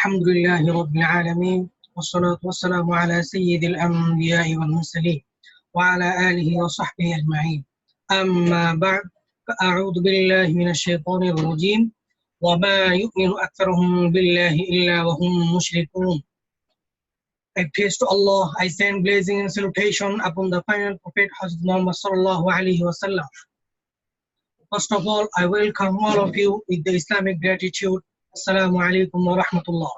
الحمد لله رب العالمين والصلاة والسلام على سيد الأنبياء والمرسلين وعلى آله وصحبه أجمعين أما بعد فأعوذ بالله من الشيطان الرجيم وما يؤمن أكثرهم بالله إلا وهم مشركون. I praise to Allah, I send blessing and salutation upon the final prophet Hazrat Muhammad sallallahu alaihi wasallam. First of all, I welcome all of you with the Islamic gratitude. Assalamu alaikum wa rahmatullah.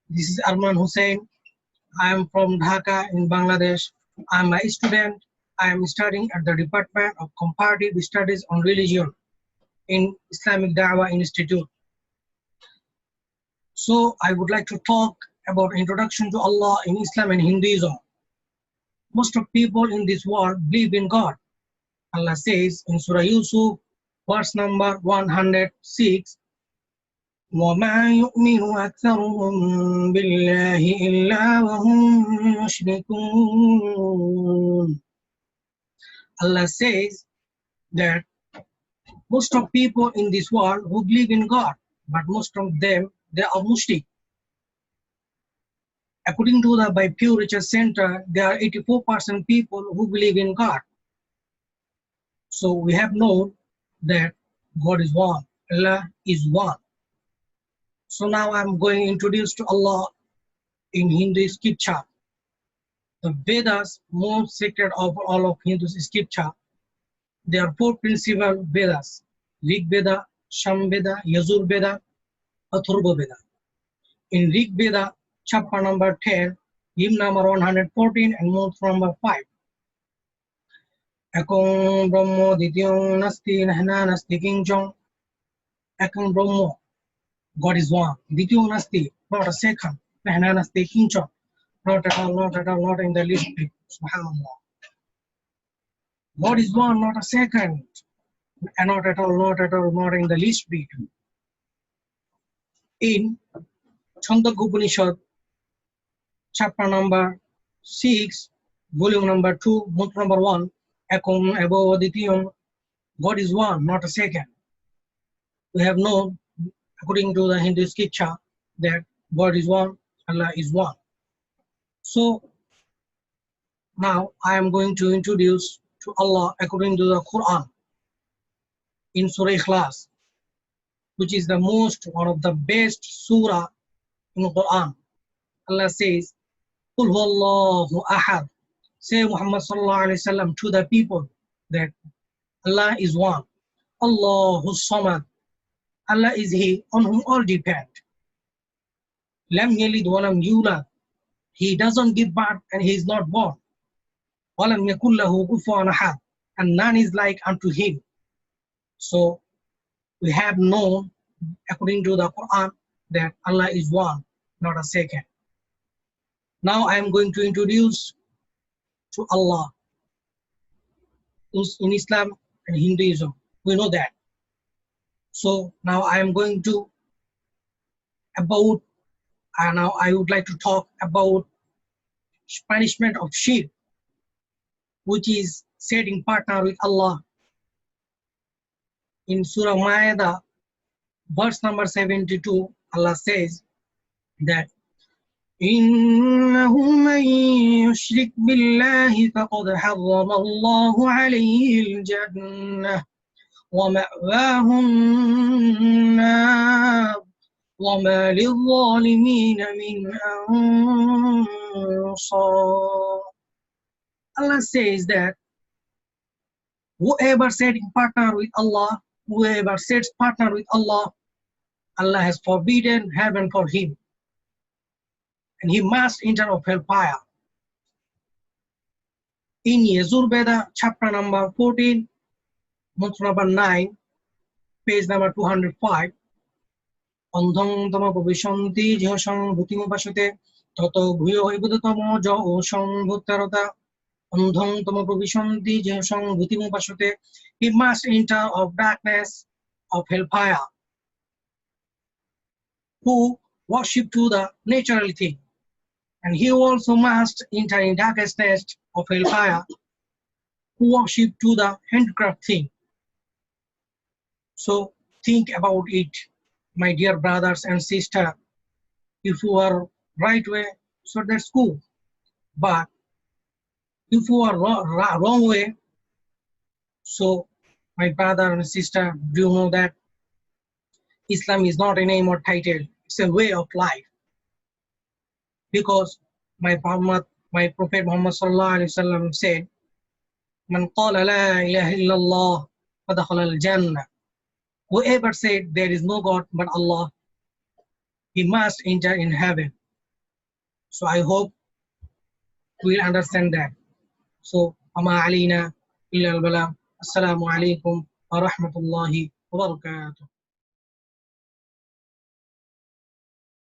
This is Arman Hossain. I am from Dhaka in Bangladesh. I am a student. I am studying at the Department of Comparative Studies on Religion in Islamic Dawah Institute. So I would like to talk about introduction to Allah in Islam and Hinduism. Most of people in this world believe in God. Allah says in Surah Yusuf, verse number 106, وَمَا يُؤْمِنُ أَكْثَرُهُم بِاللَّهِ إِلَّا وَهُم مُشْرِكُونَ. Allah says that most of people in this world who believe in God, but most of them, they are mushrik. According to the Bappi Research Center, there are 84% people who believe in God. So we have known that God is one, Allah is one. So now I'm going to introduce to Allah in Hindu scripture. The Vedas, most sacred of all of Hindu scripture. There are four principal Vedas: Rig Veda, Sham Veda, Yajur Veda, Atharva Veda. In Rig Veda, chapter number 10, hymn number 114 and mantra number 5. Ekam Brahmo Dityam Nasti Nahna Nasti Kincham. Ekam Brahmo, God is one. Dityam Nasti, not a second. Nahna Nasti Kincham, not at all, not at all, not in the least bit. Subhanallah. God is one, not a second. And not at all, not at all, not in the least bit. In Chandogya Upanishad, chapter number 6, volume number 2, mantra number 1, Ekam Ebo Dityam, God is one, not a second. We have known, according to the Hindu scripture, that God is one, Allah is one. So now I am going to introduce to Allah according to the Quran in Surah Ikhlas, which is the one of the best surah in the Quran. Allah says, Qul huwallahu ahad. Say Muhammad sallallahu alaihi wasallam to the people that Allah is one. Allahu samad. Allah is He on whom all depend. Lam yalid walam yulad. He doesn't give birth and He is not born. Walam yakul lahu kufuwan ahad. And none is like unto Him. So we have known, according to the Quran, that Allah is one, not a second. Now I am going to introduce to Allah in Islam and Hinduism. We know that. So now I am going to now I would like to talk about punishment of shirk, which is setting partner with Allah. In Surah Ma'idah, verse number 72, Allah says that إِنَّهُ مَن يُشْرِكْ بِاللَّهِ فَقَدْ حَرَّمَ اللَّهُ عَلَيْهِ الْجَنَّةَ وَمَأْوَاهُ النَّارُ وَمَا لِلظَّالِمِينَ مِنْ أَنصَارٍ. Allah says that whoever setting partner with Allah, whoever sets partner with Allah, Allah has forbidden heaven for him, and he must enter of hellfire. In Yajur Veda, chapter number 14, mantra number 9, page number 205, Andhang tama bhavishanti jihasang bhutim upashate tato bhuyo ibudutamo jo osang bhuttarata. Andhang tama bhavishanti jihasang bhutim upashate. He must enter of darkness of hellfire, who worship to the natural thing. And he also must enter in darkest nest of hellfire, who worship to the handcraft thing. So think about it, my dear brothers and sisters. If you are right way, so that's cool. But if you are wrong way, so my brother and sister, do you know that Islam is not a name or title, it's a way of life. Because my Prophet Muhammad sallallahu alaihi wasallam said, "Man qala la ilaha illallah fadakhala al-jannah." Whoever said there is no God but Allah, he must enter in heaven. So I hope we'll understand that. So, ama alina illa al-bala. Assalamu alaikum wa rahmatullahi wa barakatuh.